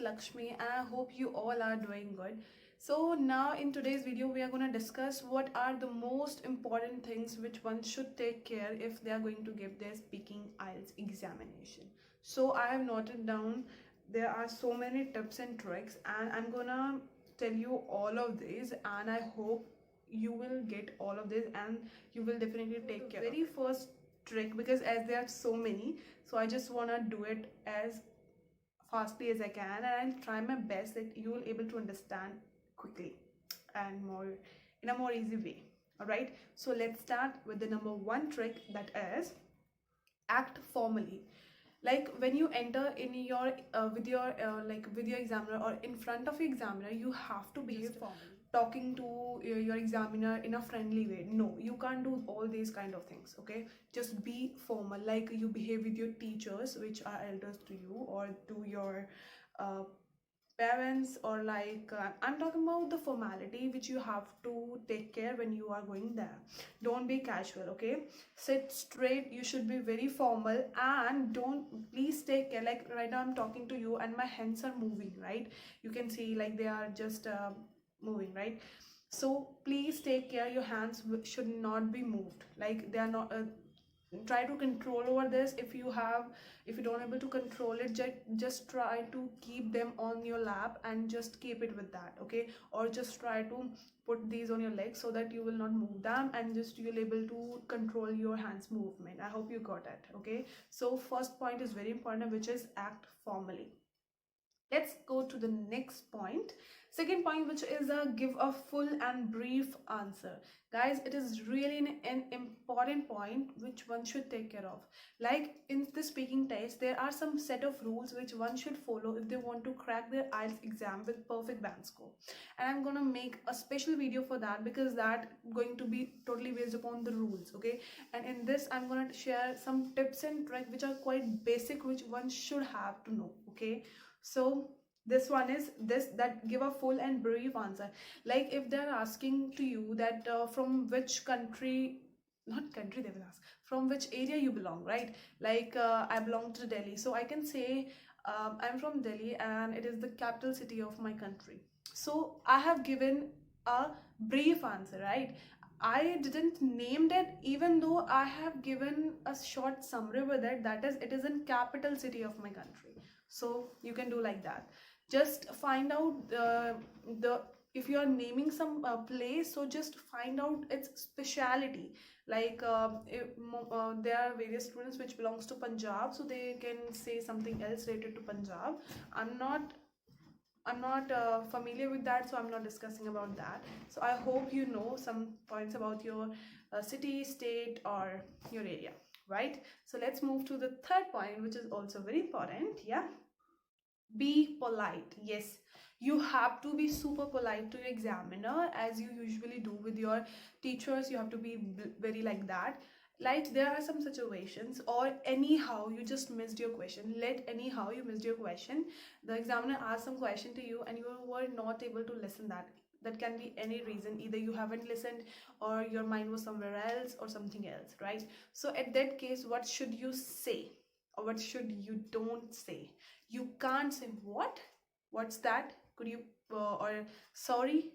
Lakshmi and I hope you all are doing good. So now in today's video we are going to discuss what are the most important things which one should take care if they are going to give their speaking IELTS examination. So I have noted down there are so many tips and tricks and I'm gonna tell you all of these, and I hope you will get all of this and you will definitely take care. Very first trick, because as there are so many, so I just want to do it as fastly as I can, and I'll try my best that you will able to understand quickly and more in a more easy way. All right, so let's start with the number one trick, that is act formally. Like when you enter in your with your with your examiner or in front of your examiner, you have to behave formally, talking to your examiner in a friendly way. No, you can't do all these kind of things. Okay, just be formal, like you behave with your teachers which are elders to you, or to your uh, parents, or I'm talking about the formality which you have to take care when you are going there. Don't be casual. Okay, sit straight, you should be very formal, and don't, please take care. Like right now I'm talking to you and my hands are moving, right? You can see like they are just moving, right? So please take care, your hands should not be moved, like they are not try to control over this. If you don't able to control it, just try to keep them on your lap and just keep it with that. Okay, or just try to put these on your legs so that you will not move them, and just you'll able to control your hands movement. I hope you got it. Okay, so first point is very important, which is act formally. Let's go to the next point. Second point, which is give a full and brief answer. Guys, it is really an important point which one should take care of. Like in the speaking test, there are some set of rules which one should follow if they want to crack their IELTS exam with perfect band score. And I'm gonna make a special video for that, because that going to be totally based upon the rules. Okay, and in this I'm gonna share some tips and tricks which are quite basic, which one should have to know. Okay, so this one is this, that give a full and brief answer. Like if they're asking to you that from which country, not country, they will ask from which area you belong, right? Like I belong to Delhi, so I can say I'm from Delhi and it is the capital city of my country. So I have given a brief answer, right? I didn't named it, even though I have given a short summary with it, that is, it is in capital city of my country. So you can do like that. Just find out the if you are naming some place, so just find out its speciality. Like there are various students which belongs to Punjab, so they can say something else related to Punjab. I'm not familiar with that, so I'm not discussing about that. So I hope you know some points about your city, state, or your area, right? So let's move to the third point, which is also very important. Yeah, be polite. Yes, you have to be super polite to your examiner, as you usually do with your teachers. You have to be very like that. Like there are some situations, or anyhow you just missed your question. Let anyhow you missed your question, the examiner asked some question to you and you were not able to listen. That can be any reason, either you haven't listened or your mind was somewhere else or something else, right? So at that case, what should you say or what should you don't say? You can't say what's that, could you or sorry,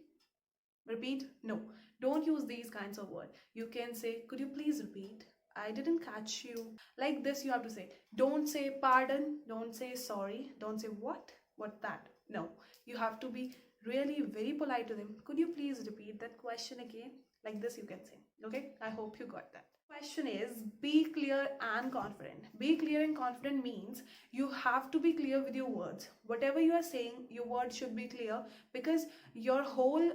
repeat. No, don't use these kinds of words. You can say, could you please repeat, I didn't catch you. Like this you have to say. Don't say pardon, don't say sorry, don't say what's that. No, you have to be really very polite to them. Could you please repeat that question again? Like this you can say. Okay, I hope you got that. Question is, be clear and confident. Be clear and confident means you have to be clear with your words. Whatever you are saying, your words should be clear, because your whole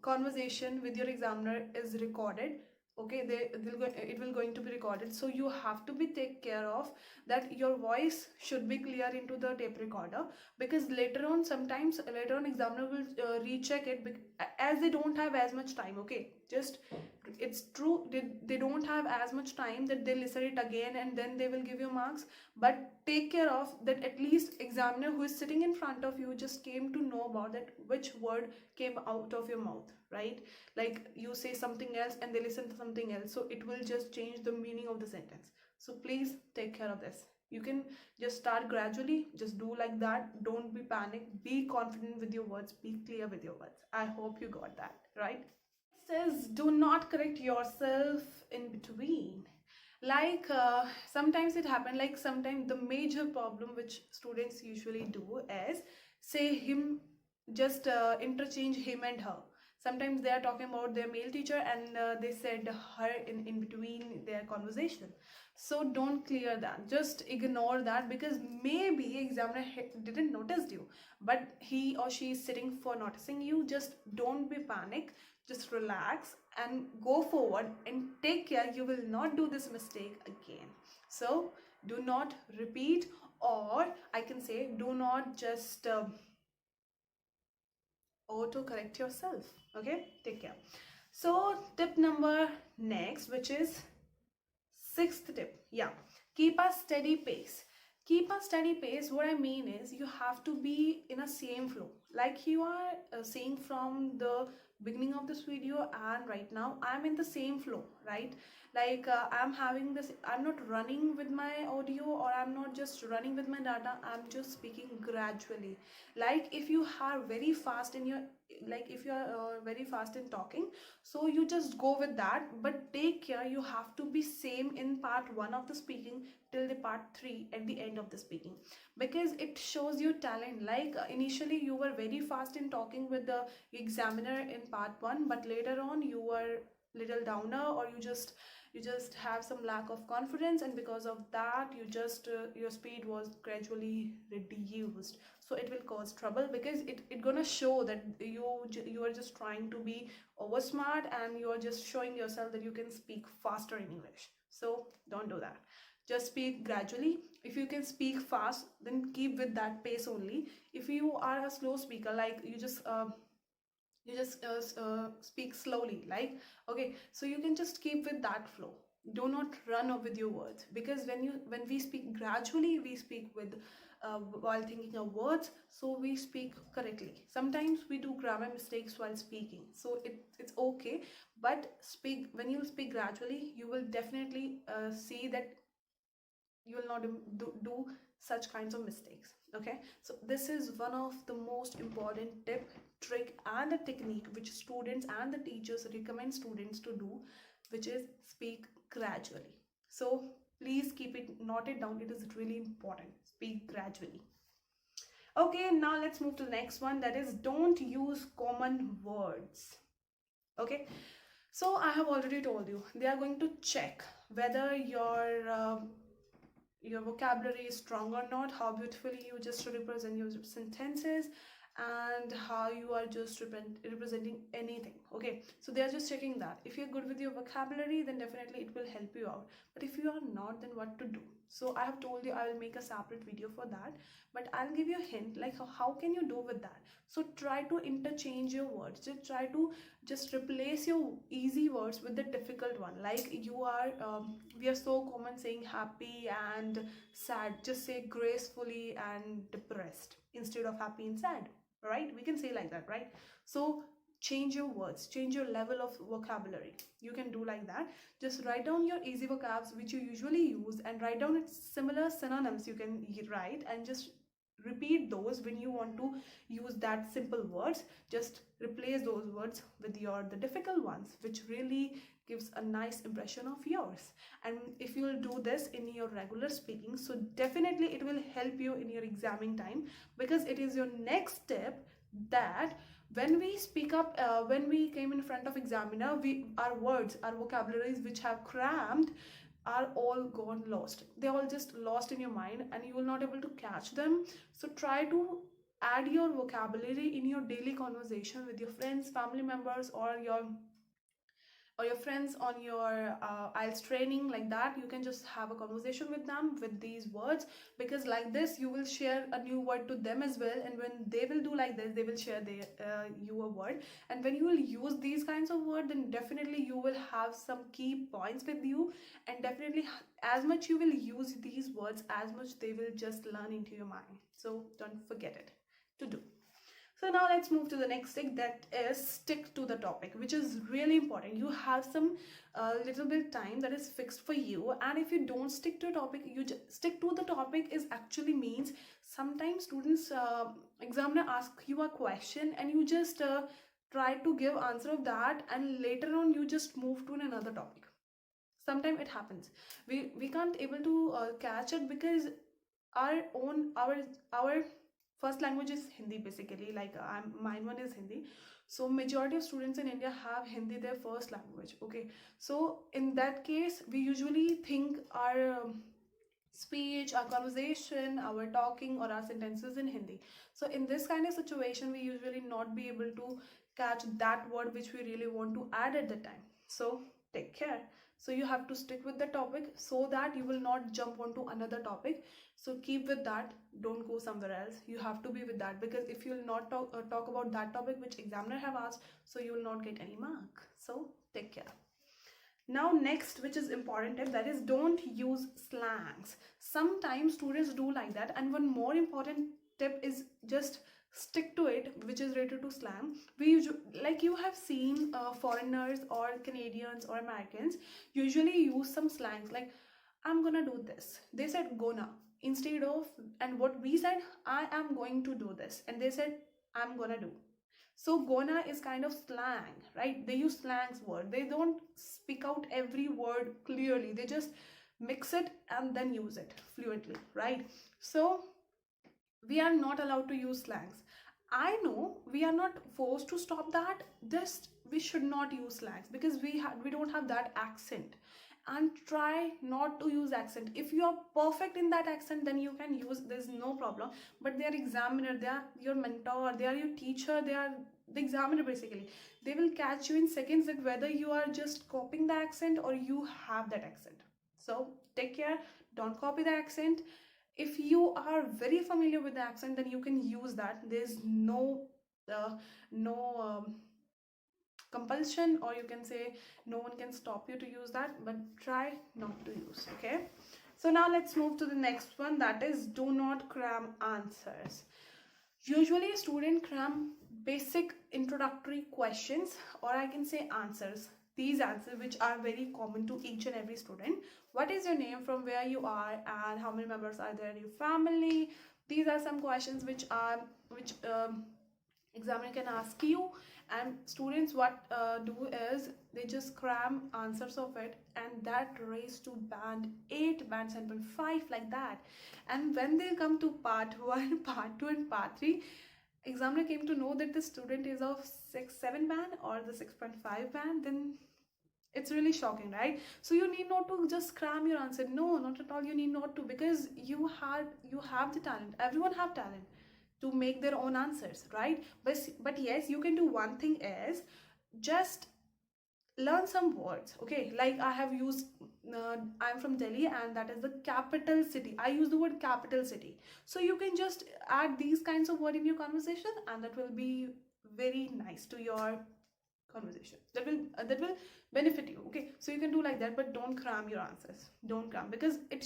conversation with your examiner is recorded. Okay, it will going to be recorded, so you have to be take care of that your voice should be clear into the tape recorder, because later on, sometimes later on examiner will recheck it, as they don't have as much time. Okay, just it's true, they don't have as much time that they listen it again and then they will give you marks. But take care of that, at least examiner who is sitting in front of you just came to know about that which word came out of your mouth, right? Like you say something else and they listen to something else, so it will just change the meaning of the sentence. So please take care of this. You can just start gradually, just do like that. Don't be panicked, be confident with your words, be clear with your words. I hope you got that, right? Says do not correct yourself in between. Like sometimes it happen, like sometimes the major problem which students usually do is say him, just interchange him and her. Sometimes they are talking about their male teacher and they said her in between their conversation. So don't clear that, just ignore that, because maybe examiner didn't notice you, but he or she is sitting for noticing you. Just don't be panic, just relax and go forward and take care. You will not do this mistake again. So do not repeat, or I can say do not just auto correct yourself. Okay, take care. So tip number next, which is sixth tip, yeah, keep a steady pace. Keep a steady pace. What I mean is you have to be in a same flow, like you are seeing from the beginning of this video, and right now I'm in the same flow, right? Like I'm having this, I'm not running with my audio, or I'm not just running with my data, I'm just speaking gradually. Like if you are very fast in your, like if you are very fast in talking, so you just go with that, but take care, you have to be same in part 1 of the speaking till the part 3 at the end of the speaking, because it shows your talent. Like initially you were very fast in talking with the examiner in part 1, but later on you were little downer, or you just have some lack of confidence, and because of that you just your speed was gradually reduced. So it will cause trouble, because it gonna show that you are just trying to be over smart, and you are just showing yourself that you can speak faster in English. So don't do that, just speak gradually. If you can speak fast, then keep with that pace only. If you are a slow speaker, like you just speak slowly, like, okay, so you can just keep with that flow. Do not run off with your words, because when we speak gradually, we speak with while thinking of words, so we speak correctly. Sometimes we do grammar mistakes while speaking, so it's okay, but speak, when you speak gradually, you will definitely see that you will not do such kinds of mistakes. Okay, so this is one of the most important tip, trick and a technique which students and the teachers recommend students to do, which is speak gradually. So please keep it noted down, it is really important, speak gradually. Okay, now let's move to the next one, that is don't use common words. Okay, so I have already told you, they are going to check whether your vocabulary is strong or not, how beautifully you just represent your sentences, and how you are just representing anything. Okay, so they are just checking that. If you're good with your vocabulary, then definitely it will help you out, but if you are not, then what to do? So I have told you I will make a separate video for that, but I'll give you a hint, like how can you do with that. So try to interchange your words, just try to just replace your easy words with the difficult one. Like you are we are so common saying happy and sad, just say gracefully and depressed instead of happy and sad, right? We can say like that, right? So change your words, change your level of vocabulary. You can do like that, just write down your easy vocabs which you usually use, and write down its similar synonyms you can write, and just repeat those when you want to use that simple words. Just replace those words with the difficult ones, which really gives a nice impression of yours. And if you will do this in your regular speaking, so definitely it will help you in your examining time, because it is your next step, that when we speak up, when we came in front of examiner, our words, our vocabularies which have crammed, are all gone lost. They're all just lost in your mind, and you will not able to catch them. So try to add your vocabulary in your daily conversation with your friends, family members, or your friends on your IELTS training. Like that, you can just have a conversation with them with these words, because like this you will share a new word to them as well, and when they will do like this, they will share their your word. And when you will use these kinds of words, then definitely you will have some key points with you, and definitely as much you will use these words, as much they will just learn into your mind. So don't forget it to do. So now let's move to the next thing, that is stick to the topic, which is really important. You have some little bit time that is fixed for you, and if you don't stick to a topic, you just stick to the topic is actually means sometimes students examiner ask you a question and you just try to give answer of that, and later on you just move to another topic. Sometimes it happens. We can't able to catch it because our own our first language is Hindi basically. Like mine one is Hindi, so majority of students in India have Hindi their first language. Okay, so in that case we usually think our speech, our conversation, our talking or our sentences in Hindi. So in this kind of situation we usually not be able to catch that word which we really want to add at the time. So take care. So you have to stick with the topic so that you will not jump onto another topic. So keep with that, don't go somewhere else. You have to be with that, because if you will not talk about that topic which examiner have asked, so you will not get any mark. So take care. Now next, which is important tip, that is don't use slangs. Sometimes students do like that, and one more important tip is just stick to it, which is related to slang. We usually, like you have seen foreigners or Canadians or Americans usually use some slangs like I'm gonna do this. They said gonna instead of, and what we said, I am going to do this, and they said I'm gonna do. So gonna is kind of slang, right? They use slangs word. They don't speak out every word clearly. They just mix it and then use it fluently, right? So we are not allowed to use slangs. I know we are not forced to stop that. Just we should not use slangs because we don't have that accent. And try not to use accent. If you are perfect in that accent, then you can use, there's no problem. But they are examiner, they are your mentor, they are your teacher, they are the examiner basically. They will catch you in seconds that whether you are just copying the accent or you have that accent. So take care, don't copy the accent. If you are very familiar with the accent, then you can use that. There's no uh, no compulsion, or you can say no one can stop you to use that, but try not to use. Okay, so now let's move to the next one, that is do not cram answers. Usually a student cram basic introductory questions, or I can say answers. These answers which are very common to each and every student. What is your name, from where you are, and how many members are there in your family? These are some questions which examiner can ask you, and students what do is they just cram answers of it, and that raise to band 8, band 7.5, like that. And when they come to part 1, part 2 and part 3, examiner came to know that the student is of 6-7 band or the 6.5 band, then it's really shocking, right? So you need not to just cram your answer. No, not at all. You need not to, because you have the talent. Everyone have talent to make their own answers, right? But yes, you can do one thing is just learn some words. Okay, like I have used I'm from Delhi, and that is the capital city. I use the word capital city. So you can just add these kinds of word in your conversation, and that will be very nice to your conversation. That will benefit you. Okay, so you can do like that, but don't cram your answers. Don't cram, because it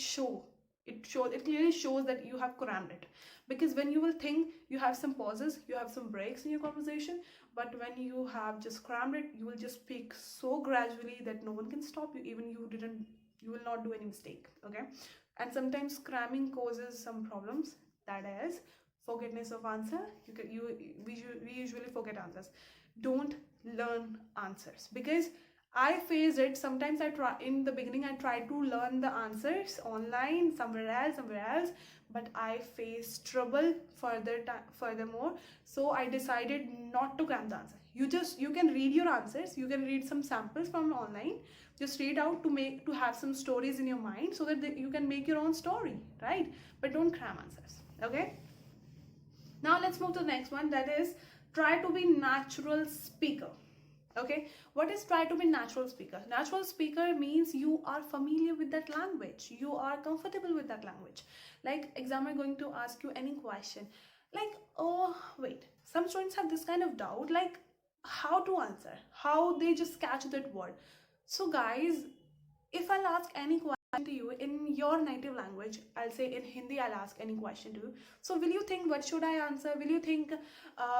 clearly shows that you have crammed it. Because when you will think, you have some pauses, you have some breaks in your conversation, but when you have just crammed it, you will just speak so gradually that no one can stop you. Even you will not do any mistake. Okay, and sometimes cramming causes some problems, that is forgetness of answer. We usually forget answers. Don't learn answers, because I faced it. Sometimes I try in the beginning, I tried to learn the answers online somewhere else, but I faced trouble furthermore. So I decided not to cram the answer. You can read your answers, you can read some samples from online, just read out to have some stories in your mind, so that you can make your own story, right? But don't cram answers. Okay, now let's move to the next one, that is try to be natural speaker. Okay, what is try to be natural speaker? Natural speaker means you are familiar with that language, you are comfortable with that language. Like examiner going to ask you any question, like, oh wait, some students have this kind of doubt, like how to answer, how they just catch that word. So guys, if I'll ask any question to you in your native language. I'll say in Hindi, I'll ask any question to you. So will you think what should I answer? Will you think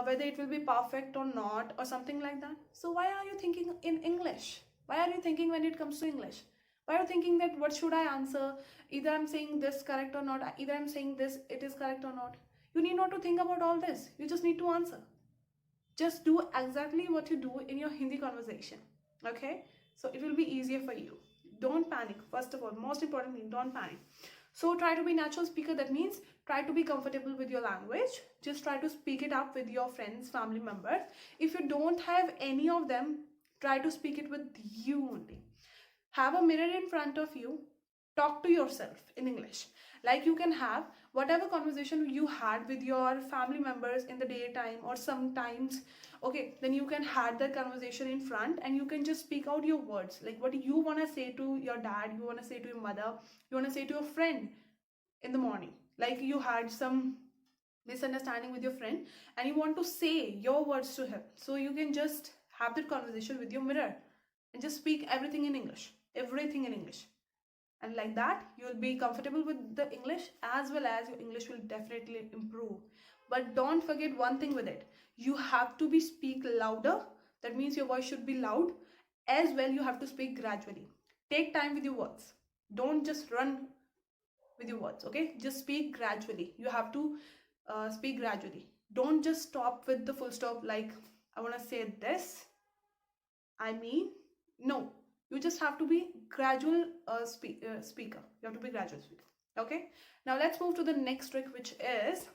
whether it will be perfect or not, or something like that? So why are you thinking in English? Why are you thinking when it comes to English? Why are you thinking that what should I answer? Either I'm saying this correct or not, either I'm saying this, it is correct or not. You need not to think about all this. You just need to answer. Just do exactly what you do in your Hindi conversation. Okay? So it will be easier for you. Don't panic. First of all, most important thing, don't panic. So try to be natural speaker. That means try to be comfortable with your language. Just try to speak it up with your friends, family members. If you don't have any of them, try to speak it with you only. Have a mirror in front of you. Talk to yourself in English. Like you can have whatever conversation you had with your family members in the daytime or sometimes, okay, then you can have that conversation in front and you can just speak out your words, like what you want to say to your dad, you want to say to your mother, you want to say to your friend in the morning. Like you had some misunderstanding with your friend and you want to say your words to him, so you can just have that conversation with your mirror and just speak everything in English, everything in English. And like that you will be comfortable with the English, as well as your English will definitely improve. But don't forget one thing with it, you have to be speak louder. That means your voice should be loud. As well, you have to speak gradually. Take time with your words. Don't just run with your words. Okay, just speak gradually. You have to speak gradually. Don't just stop with the full stop, like I want to say this, I mean, no. You just have to be gradual speaker. You have to be gradual speaker. Okay. Now let's move to the next trick, which is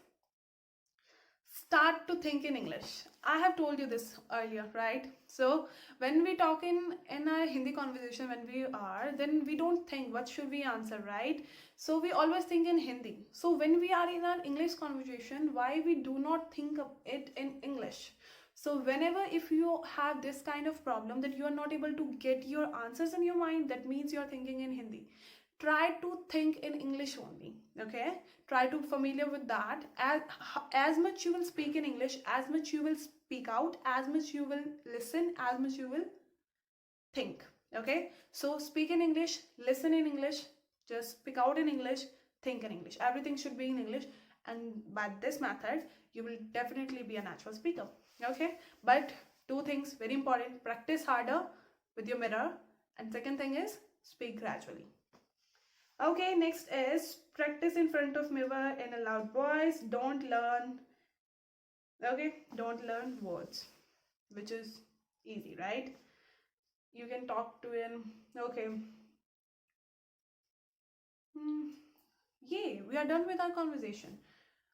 start to think in English. I have told you this earlier, right? So when we talk in our Hindi conversation, when we are, then we don't think what should we answer, right? So we always think in Hindi. So when we are in our English conversation, why we do not think of it in English? So whenever if you have this kind of problem that you are not able to get your answers in your mind, that means you are thinking in Hindi. Try to think in English only. Okay, try to familiar with that. As much you will speak in English, as much you will speak out, as much you will listen, as much you will think. Okay, so speak in English, listen in English, just speak out in English, think in English. Everything should be in English, and by this method you will definitely be a natural speaker. Okay, but two things very important: practice harder with your mirror, and second thing is speak gradually. Okay, next is practice in front of mirror in a loud voice. Don't learn words, which is easy, right? You can talk to him. Okay. Yay, we are done with our conversation.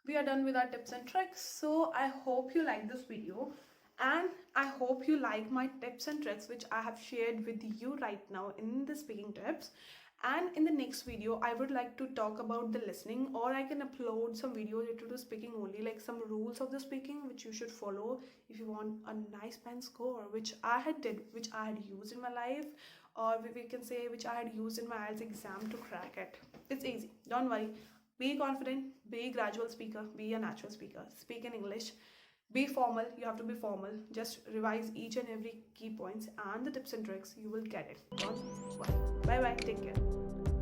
We are done with our tips and tricks. So I hope you like this video, and I hope you like my tips and tricks which I have shared with you right now in the speaking tips. And in the next video I would like to talk about the listening, or I can upload some videos related to speaking only, like some rules of the speaking which you should follow if you want a nice pen score, which I had used in my life, or we can say which I had used in my IELTS exam to crack it. It's easy, don't worry. Be confident, be a gradual speaker, be a natural speaker. Speak in English, be formal. You have to be formal. Just revise each and every key points and the tips and tricks. You will get it. Don't worry. Bye bye. Take care.